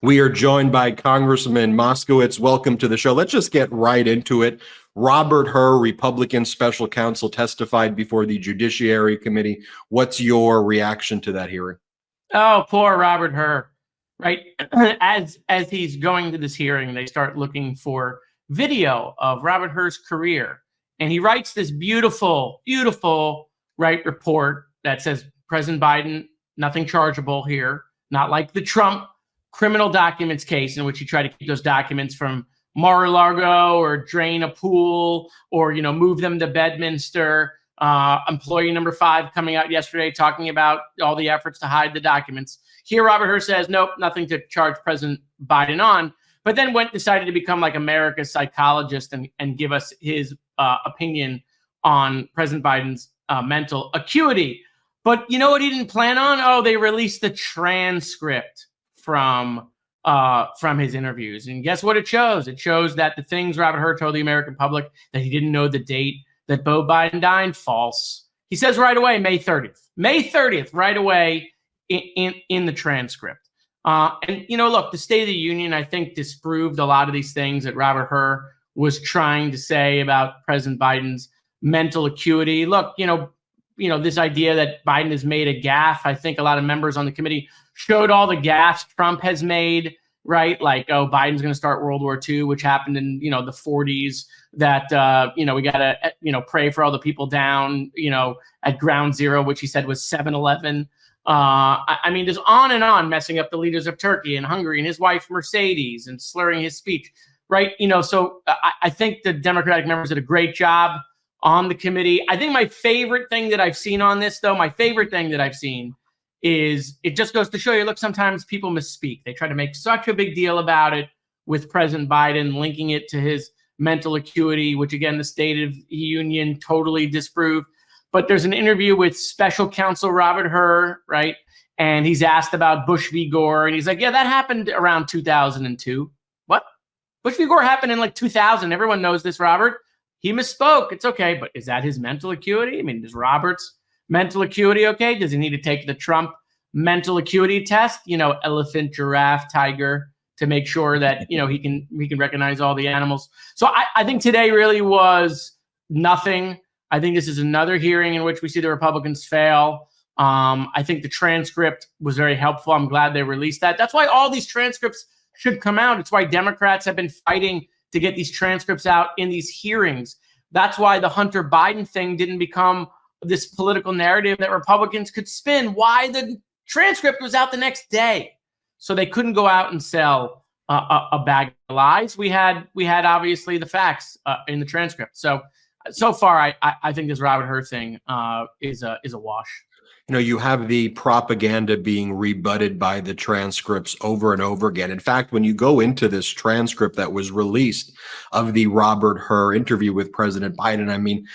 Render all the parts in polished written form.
We are joined by Congressman Moskowitz. Welcome to the show. Let's just get right into it. Robert Hur, Republican special counsel, testified before the Judiciary Committee. What's your reaction to that hearing? Oh, poor Robert Hur, right? As he's going to this hearing, they start looking for video of Robert Hur's career. And he writes this beautiful, beautiful, right, report that says President Biden, nothing chargeable here, not like the Trump criminal documents case in which he tried to keep those documents from Mar-a-Lago or drain a pool or, move them to Bedminster. Employee number 5 coming out yesterday talking about all the efforts to hide the documents. Here, Robert Hur says, nope, nothing to charge President Biden on, but then decided to become like America's psychologist and give us his opinion on President Biden's mental acuity. But you know what he didn't plan on? Oh, they released the transcript from his interviews. And guess what it shows? It shows that the things Robert Hur told the American public, that he didn't know the date that Beau Biden died, false. He says right away, May 30th, right away in the transcript. And look, the State of the Union, I think, disproved a lot of these things that Robert Hur was trying to say about President Biden's mental acuity. Look, this idea that Biden has made a gaffe. I think a lot of members on the committee showed all the gaffes Trump has made, right? Like, oh, Biden's going to start World War II, which happened in, the 40s, that, we got to, pray for all the people down, at ground zero, which he said was 7/11. I mean, just on and on, messing up the leaders of Turkey and Hungary and his wife, Mercedes, and slurring his speech, right? So I think the Democratic members did a great job on the committee. I think my favorite thing that I've seen on this, though, is it just goes to show you, look, sometimes people misspeak. They try to make such a big deal about it with President Biden, linking it to his mental acuity, which, again, the State of the Union totally disproved. But there's an interview with special counsel Robert Hur, right? And he's asked about Bush v. Gore. And he's like, yeah, that happened around 2002. What? Bush v. Gore happened in 2000. Everyone knows this, Robert. He misspoke. It's okay. But is that his mental acuity? I mean, is Robert's mental acuity okay? Does he need to take the Trump mental acuity test? Elephant, giraffe, tiger, to make sure that, he can recognize all the animals. So I think today really was nothing. I think this is another hearing in which we see the Republicans fail. I think the transcript was very helpful. I'm glad they released that. That's why all these transcripts should come out. It's why Democrats have been fighting to get these transcripts out in these hearings. That's why the Hunter Biden thing didn't become this political narrative that Republicans could spin. Why the transcript was out the next day, so they couldn't go out and sell a bag of lies. We had obviously the facts in the transcript. So far, I think this Robert Hur thing is a wash. You have the propaganda being rebutted by the transcripts over and over again. In fact, when you go into this transcript that was released of the Robert Hur interview with President Biden, I mean,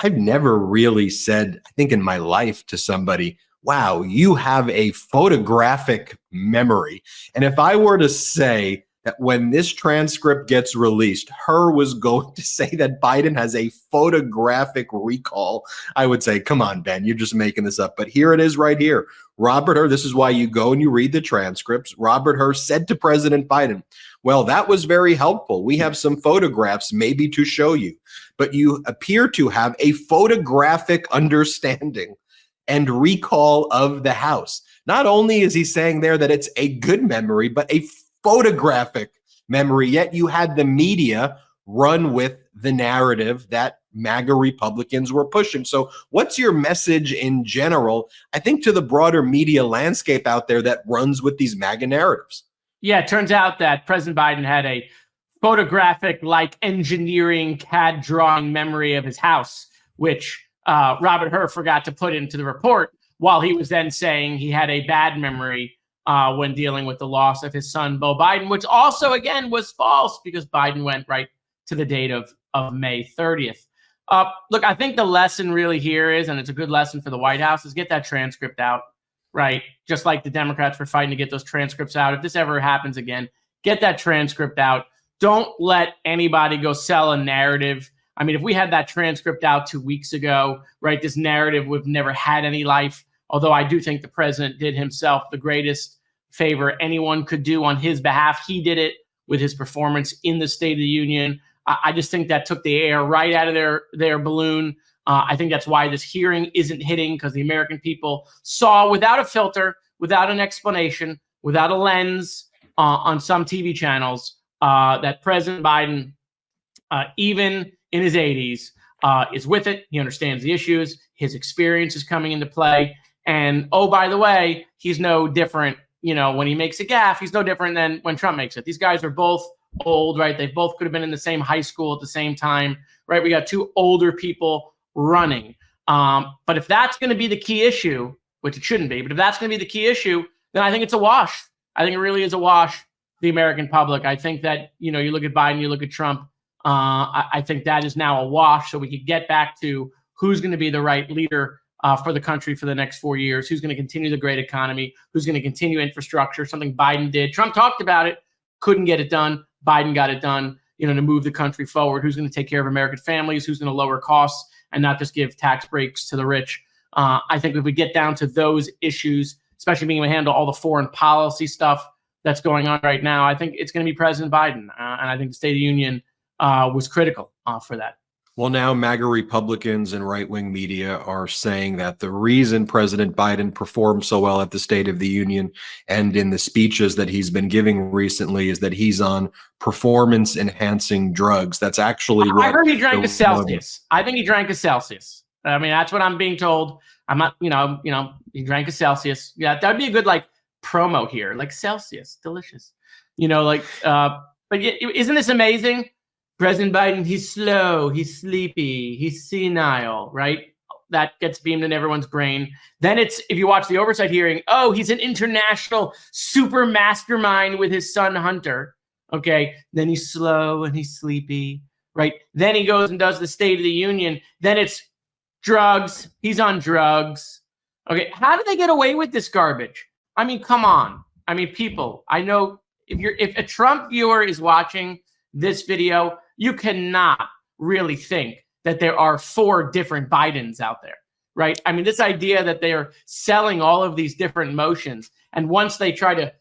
I've never really said, I think in my life, to somebody, wow, you have a photographic memory. And if I were to say that when this transcript gets released, Hur was going to say that Biden has a photographic recall, I would say, come on, Ben, you're just making this up. But here it is right here. Robert Hur, this is why you go and you read the transcripts. Robert Hur said to President Biden, well, that was very helpful. We have some photographs maybe to show you, but you appear to have a photographic understanding and recall of the House. Not only is he saying there that it's a good memory, but a photographic memory, yet you had the media run with the narrative that MAGA Republicans were pushing. So what's your message in general, I think, to the broader media landscape out there that runs with these MAGA narratives? Yeah, it turns out that President Biden had a photographic-like engineering CAD drawing memory of his house, which Robert Hur forgot to put into the report, while he was then saying he had a bad memory when dealing with the loss of his son, Beau Biden, which also, again, was false because Biden went right to the date of May 30th. Look, I think the lesson really here is, and it's a good lesson for the White House, is get that transcript out, right? Just like the Democrats were fighting to get those transcripts out. If this ever happens again, get that transcript out. Don't let anybody go sell a narrative. I mean, if we had that transcript out 2 weeks ago, right, this narrative would have never had any life. Although I do think the president did himself the greatest favor anyone could do on his behalf. He did it with his performance in the State of the Union. I just think that took the air right out of their balloon. I think that's why this hearing isn't hitting, because the American people saw without a filter, without an explanation, without a lens on some TV channels that President Biden, even in his 80s, is with it. He understands the issues. His experience is coming into play. And, oh, by the way, he's no different. When he makes a gaffe, he's no different than when Trump makes it. These guys are both old, right? They both could have been in the same high school at the same time, right? We got two older people running. But if that's going to be the key issue, which it shouldn't be, but if that's going to be the key issue, then I think it's a wash. I think it really is a wash, the American public. I think that, you look at Biden, you look at Trump, I think that is now a wash, so we could get back to who's going to be the right leader for the country for the next 4 years, who's going to continue the great economy, who's going to continue infrastructure, something Biden did. Trump talked about it, couldn't get it done. Biden got it done, to move the country forward. Who's going to take care of American families, who's going to lower costs and not just give tax breaks to the rich. I think if we get down to those issues, especially being able to handle all the foreign policy stuff that's going on right now, I think it's going to be President Biden. And I think the State of the Union was critical for that. Well, now MAGA Republicans and right-wing media are saying that the reason President Biden performed so well at the State of the Union and in the speeches that he's been giving recently is that he's on performance-enhancing drugs. That's actually what I heard he drank a Celsius. I think he drank a Celsius. I mean, that's what I'm being told. I'm not, he drank a Celsius. Yeah, that'd be a good promo here, Celsius, delicious. But isn't this amazing? President Biden, he's slow, he's sleepy, he's senile, right? That gets beamed in everyone's brain. Then if you watch the oversight hearing, oh, he's an international super mastermind with his son Hunter. Okay, then he's slow and he's sleepy, right? Then he goes and does the State of the Union. Then it's drugs. He's on drugs. Okay, how do they get away with this garbage? I mean, come on. I mean, people, I know if a Trump viewer is watching this video, you cannot really think that there are 4 different Bidens out there, right? I mean, this idea that they are selling all of these different motions, and once they try to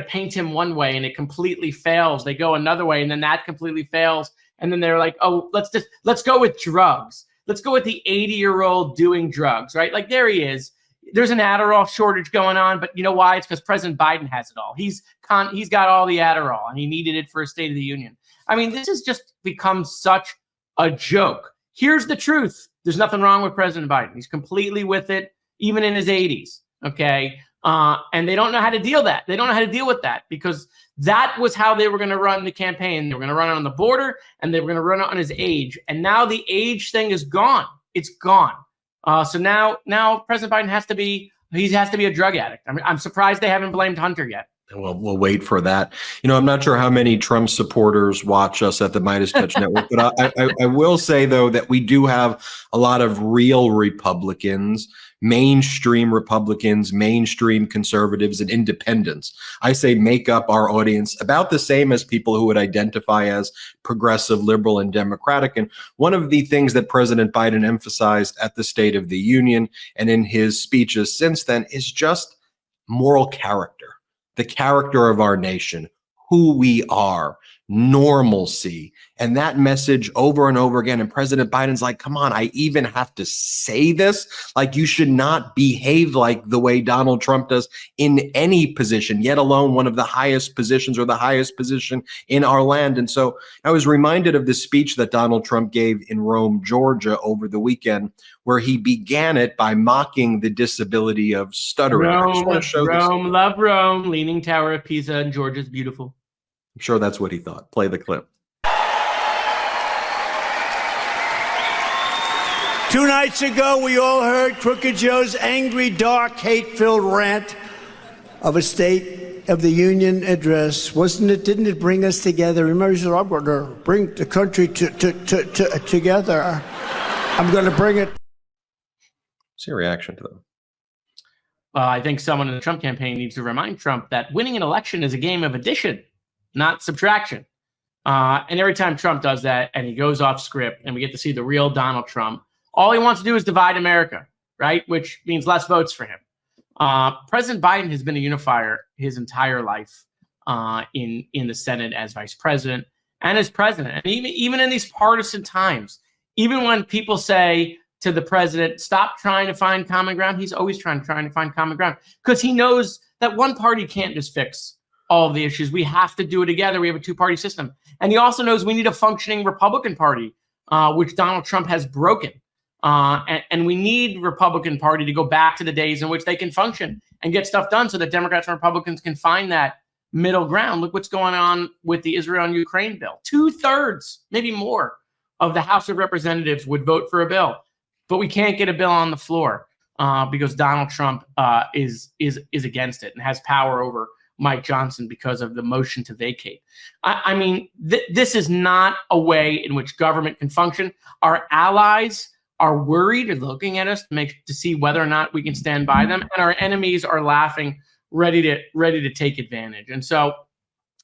paint him one way and it completely fails, they go another way, and then that completely fails, and then they're like, oh, let's go with drugs. Let's go with the 80-year-old doing drugs, right? There he is. There's an Adderall shortage going on, but you know why? It's because President Biden has it all. He's got all the Adderall, and he needed it for a State of the Union. I mean, this has just become such a joke. Here's the truth. There's nothing wrong with President Biden. He's completely with it, even in his 80s, okay? And they don't know how to deal that. They don't know how to deal with that, because that was how they were going to run the campaign. They were going to run it on the border, and they were going to run it on his age. And now the age thing is gone. It's gone. So now President Biden has to be a drug addict. I mean, I'm surprised they haven't blamed Hunter yet. Well, we'll wait for that. I'm not sure how many Trump supporters watch us at the MeidasTouch Network, but I will say, though, that we do have a lot of real Republicans, mainstream Republicans, mainstream conservatives, and independents. I say make up our audience about the same as people who would identify as progressive, liberal, and democratic. And one of the things that President Biden emphasized at the State of the Union and in his speeches since then is just moral character. The character of our nation, who we are, normalcy, and that message over and over again. And President Biden's like, come on, I even have to say this? You should not behave like the way Donald Trump does in any position, yet alone one of the highest positions or the highest position in our land. And so I was reminded of the speech that Donald Trump gave in Rome, Georgia over the weekend, where he began it by mocking the disability of stuttering. Rome, love Rome, Leaning Tower of Pisa, and Georgia's beautiful. I'm sure that's what he thought. Play the clip. 2 nights ago, we all heard Crooked Joe's angry, dark, hate-filled rant of a State of the Union address. Didn't it bring us together? Remember, he said, I'm going to bring the country together. I'm going to bring it. What's your reaction to them? Well, I think someone in the Trump campaign needs to remind Trump that winning an election is a game of addition, not subtraction. And every time Trump does that and he goes off script and we get to see the real Donald Trump, all he wants to do is divide America, right? Which means less votes for him. President Biden has been a unifier his entire life in the Senate as vice president and as president. And even in these partisan times, even when people say to the president, stop trying to find common ground, he's always trying to find common ground, because he knows that one party can't just fix all of the issues. We have to do it together. We have a two-party system. And he also knows we need a functioning Republican Party, which Donald Trump has broken. And we need Republican Party to go back to the days in which they can function and get stuff done so that Democrats and Republicans can find that middle ground. Look what's going on with the Israel and Ukraine bill. 2/3, maybe more, of the House of Representatives would vote for a bill. But we can't get a bill on the floor because Donald Trump is against it and has power over Mike Johnson because of the motion to vacate. I mean, this is not a way in which government can function. Our allies are worried and looking at us to see whether or not we can stand by them, and our enemies are laughing, ready to take advantage. And so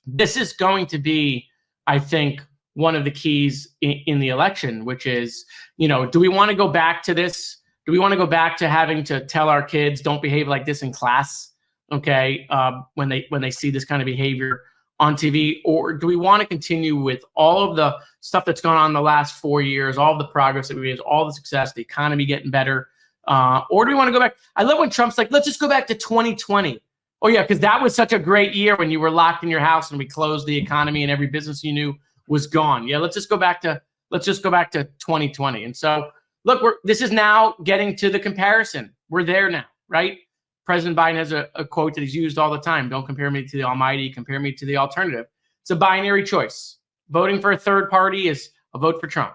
this is going to be, I think, one of the keys in the election, which is, do we want to go back to this? Do we want to go back to having to tell our kids don't behave like this in class? Okay, when they see this kind of behavior on TV, or do we want to continue with all of the stuff that's gone on in the last 4 years, all of the progress that we made, all the success, the economy getting better, or do we want to go back? I love when Trump's like, let's just go back to 2020. Oh yeah, because that was such a great year when you were locked in your house and we closed the economy and every business you knew was gone. Yeah, let's just go back to 2020. And so look, this is now getting to the comparison. We're there now, right? President Biden has a quote that he's used all the time. Don't compare me to the almighty, compare me to the alternative. It's a binary choice. Voting for a third party is a vote for Trump.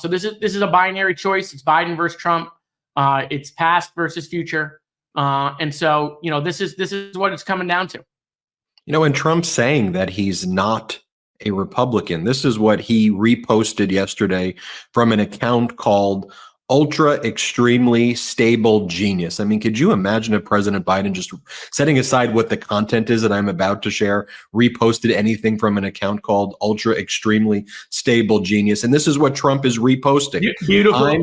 So this is a binary choice. It's Biden versus Trump. It's past versus future. And so, this is what it's coming down to. And Trump's saying that he's not a Republican. This is what he reposted yesterday from an account called Ultra Extremely Stable Genius. I mean, could you imagine if President Biden, just setting aside what the content is that I'm about to share, reposted anything from an account called Ultra Extremely Stable Genius? And this is what Trump is reposting.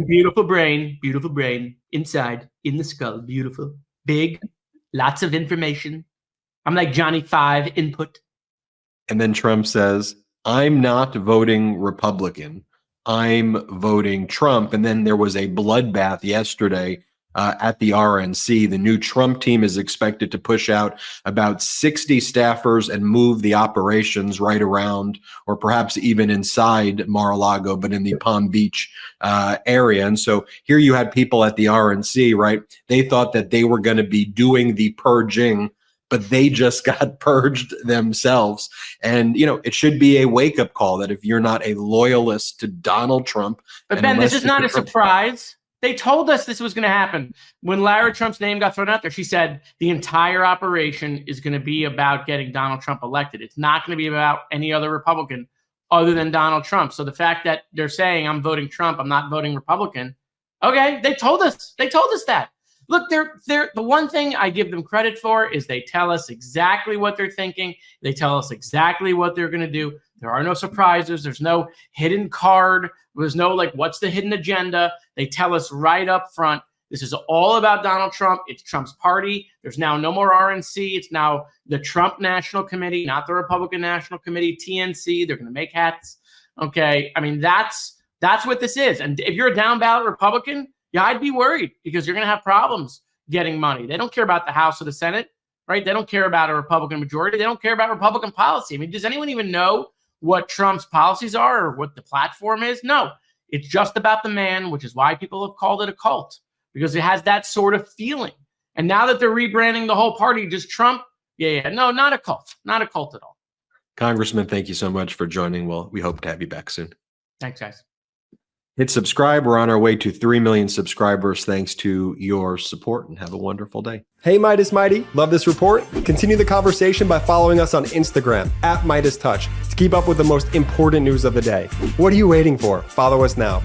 Beautiful brain inside, in the skull, beautiful, big, lots of information. I'm like Johnny 5 input. And then Trump says, I'm not voting Republican. I'm voting Trump. And then there was a bloodbath yesterday at the RNC. The new Trump team is expected to push out about 60 staffers and move the operations right around, or perhaps even inside Mar-a-Lago, but in the Palm Beach area. And so here you had people at the RNC, right? They thought that they were going to be doing the purging, but they just got purged themselves. And, it should be a wake-up call that if you're not a loyalist to Donald Trump. But Ben, this is not a surprise. They told us this was going to happen. When Lara Trump's name got thrown out there, she said the entire operation is going to be about getting Donald Trump elected. It's not going to be about any other Republican other than Donald Trump. So the fact that they're saying I'm voting Trump, I'm not voting Republican. Okay, they told us. They told us that. Look, they're the one thing I give them credit for is they tell us exactly what they're thinking. They tell us exactly what they're going to do. There are no surprises. There's no hidden card. There's no what's the hidden agenda? They tell us right up front, this is all about Donald Trump. It's Trump's party. There's now no more RNC. It's now the Trump National Committee, not the Republican National Committee, TNC. They're going to make hats. Okay. I mean, that's what this is. And if you're a down ballot Republican, yeah, I'd be worried because you're going to have problems getting money. They don't care about the House or the Senate, right? They don't care about a Republican majority. They don't care about Republican policy. I mean, does anyone even know what Trump's policies are or what the platform is? No, it's just about the man, which is why people have called it a cult, because it has that sort of feeling. And now that they're rebranding the whole party, just Trump. Yeah. No, not a cult. Not a cult at all. Congressman, thank you so much for joining. Well, we hope to have you back soon. Thanks, guys. Hit subscribe. We're on our way to 3 million subscribers thanks to your support, and have a wonderful day. Hey, Midas Mighty. Love this report? Continue the conversation by following us on Instagram at MeidasTouch to keep up with the most important news of the day. What are you waiting for? Follow us now.